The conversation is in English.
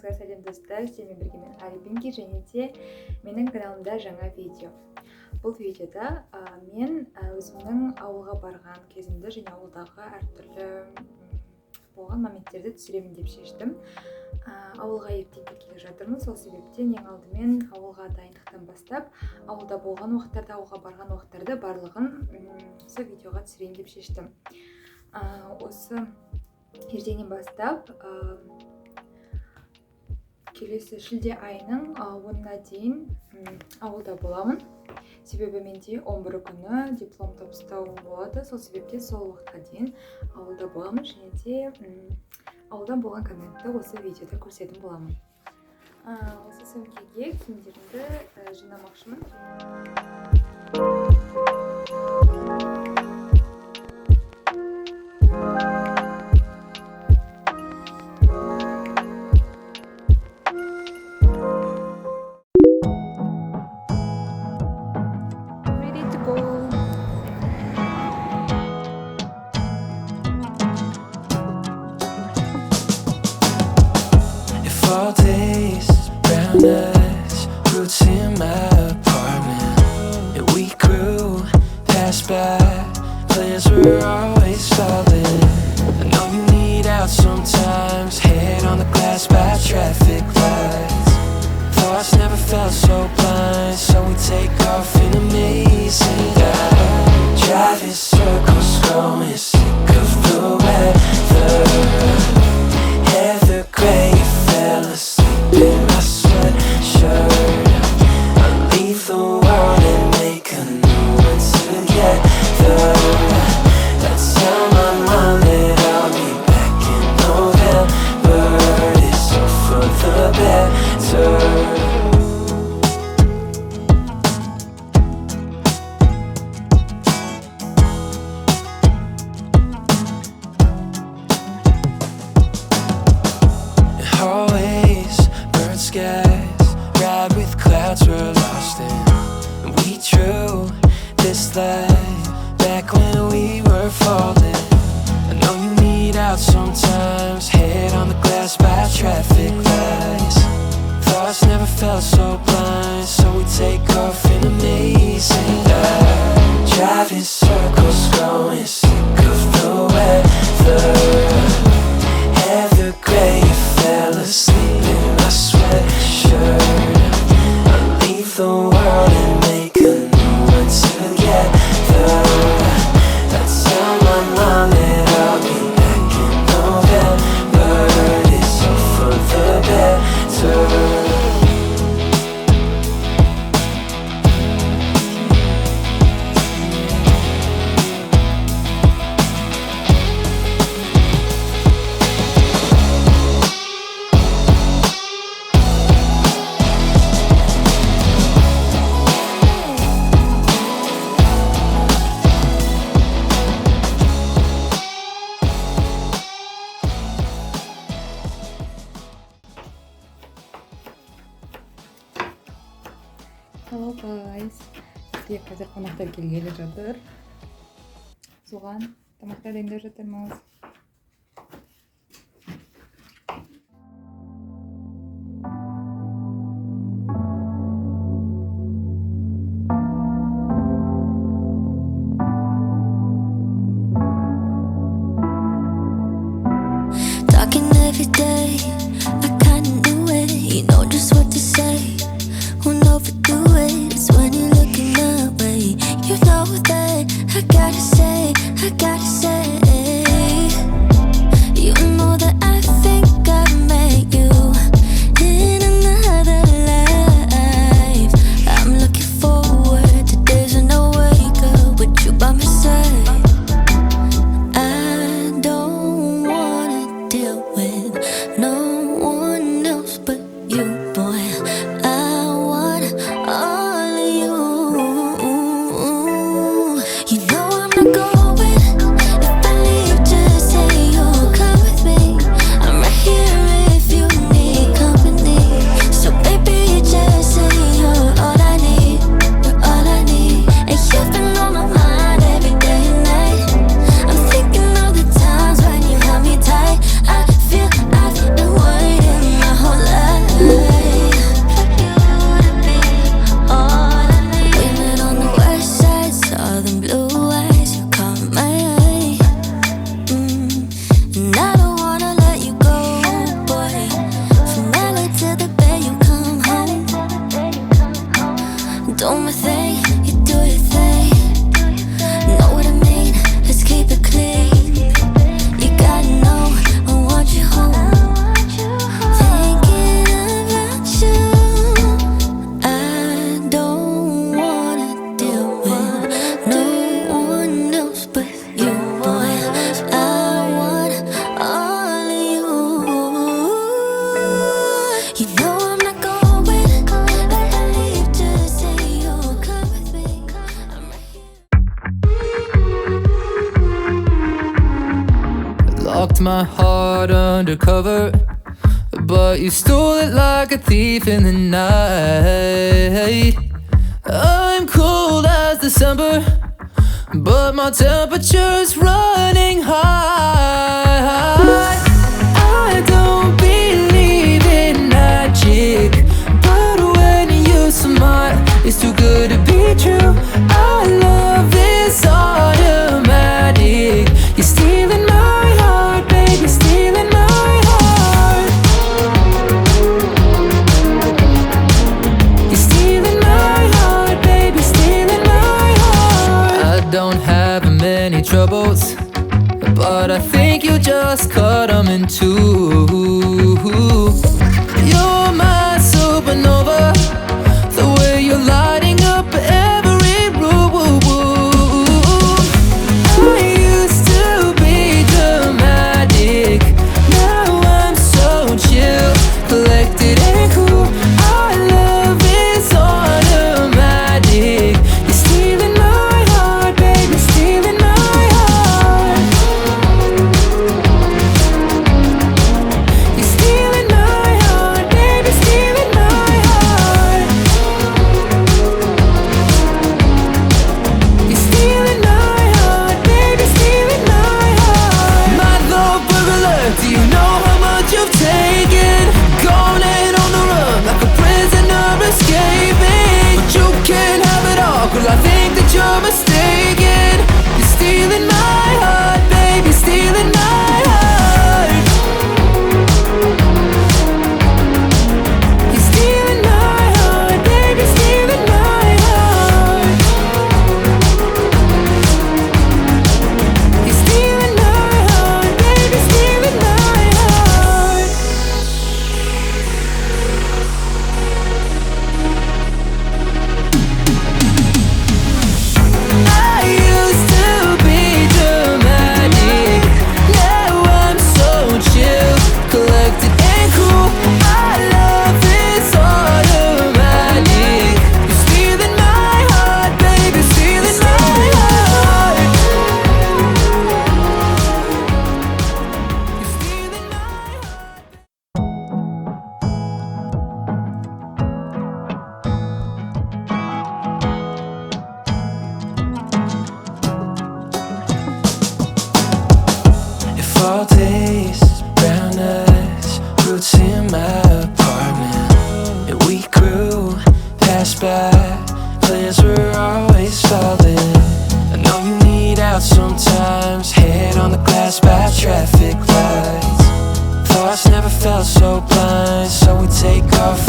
Баршаңызға сәлем достар, сіздермен бірге мен Арипенки және де менің каналымда жаңа видео. Бұл видеода мен өзімнің ауылға барған кезімді және ауылдағы әртүрлі болған моменттерді түсіремін деп шештім. Ауылға ертең келе жатырмын, сол себептен ең алдымен ауылға дайындықтан бастап, ауылда болған уақыттарды, ауылға барған уақыттарды барлығын осы видеоға түсірейін деп шештім. Осы ертеңнен бастап келесі шілде айының 10-на дейін ауылда боламын. Себебі менде 11 күні диплом табыстауым болады. Сол себепте сол уақытқа дейін ауылда боламын және де ауылдан болған контентті осы видеода көрсететін боламын. Осы сөмкеге киімдерімді жинамақшымын. All days, brown eyes, roots in my apartment. And we grew, passed by, plans were always solid. I know you need out sometimes, head on the glass by traffic lights. Thoughts never felt so blind, so we take off in amazing dive. Driving circles, growing sick of the weather. Heather gray, fell asleep in my sweatshirt. I leave the world and make a new one together. That's how my mom that I'll be back in November. It's all for the better. Always burnt skies, ride with clouds we're lost in. And we drew this life back when we were falling. I know you need out sometimes, head on the glass by traffic lights. Thoughts never felt so blind, so we take off in amazing dive. Driving circles, growing sick of the weather. Heather gray, fell asleep in my sweatshirt. I leave the world and make a new one together. That's how my mom that I'll be back in November. It's all for the better. Hello guys, бізде қазір қонақтар келгелі жатыр. Соған тамақтар дайындап жатырмыз. Talking every day, I kinda knew it. You know just what to say. Won't overdo it, it's when you're looking that way. You know that I gotta say, you know that I think I met you in another life. I'm looking forward to days when I wake up with you by my side. I don't wanna deal with no one else but you, boy. I want all of you. You know I'm not going. If I leave, just say you'll come with me. I'm right here if you need company. So baby, just say you're all I need. You're all I need. And you've been on my mind every day and night. I'm thinking of the times when you held me tight. I feel I've been waiting my whole life. locked my heart undercover, but you stole it like a thief in the night. I'm cold as December, but my temperature's running high. I don't believe in magic, but when you smile, it's too good to be true. Our love is automatic. You're stealing my heart, baby, stealing my heart. You're stealing my heart, baby, stealing my heart. I don't have many troubles, but I think you just cut them in two. You're my supernova, the way you're lighting up every room. I used to be dramatic, now I'm so chill, collected and cool. Our love is automatic. You're stealing my heart, baby, stealing my heart. You're stealing my heart, baby, stealing my heart. You're stealing my heart, baby, stealing my heart. My love burglar, do you know how much you've taken? Gone and on the run like a prisoner escaping. But you can't have it all, girl, I think that you're mistaken. You're stealing my heart, baby, stealing my heart. You're stealing my heart, baby, stealing my heart. You're stealing my heart, baby, stealing my heart. I used to be dramatic, now I'm so chill, collected and cool. Our love is automatic. You're stealing my heart, baby, stealing my heart. You're stealing my heart. If all days, brown eyes, roots in my apartment, and we grew, passed by, plans were always falling. I know you need out sometimes, head on the glass by traffic lights. Thoughts never felt so blind, so we take off